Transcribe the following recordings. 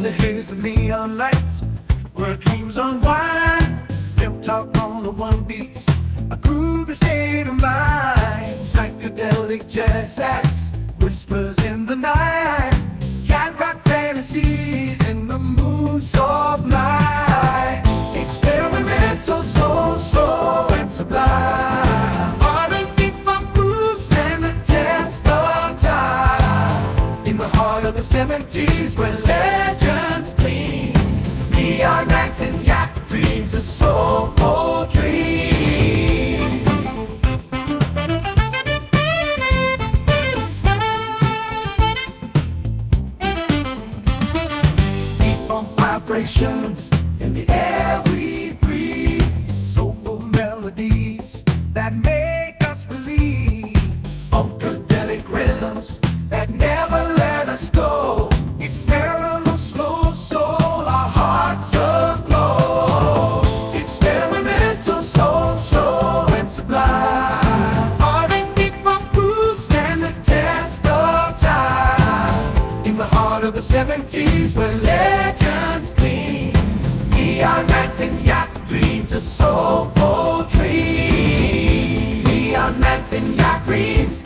In the haze of neon lights, where dreams unwind, pimp talk on the one beats, a groovy state of mind. Psychedelic jazz sax whispers in the night, cat rock fantasies in the mood sublime. Experimental, so slow and sublime. R&B funk grooves stand the test of time. In the heart of the 70s, where legends gleam, neon nights and yacht dreams, a soulful dream. Deep on vibrations in the air we breathe, soulful melodies that make us believe, funkadelic rhythms that never let us go. It's parallel, slow soul, our hearts aglow. Experimental, so slow and sublime. R&B funk grooves stand the test of time. In the heart of the 70s, where legends gleam, neon nights and yacht dreams, a soulful dream. Neon nights and yacht dreams,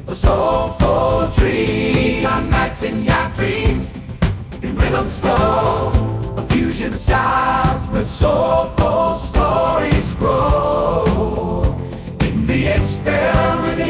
a soulful dream. Neon nights and yacht dreams, in rhythms flow, a fusion of styles where soulful stories grow. In the experimental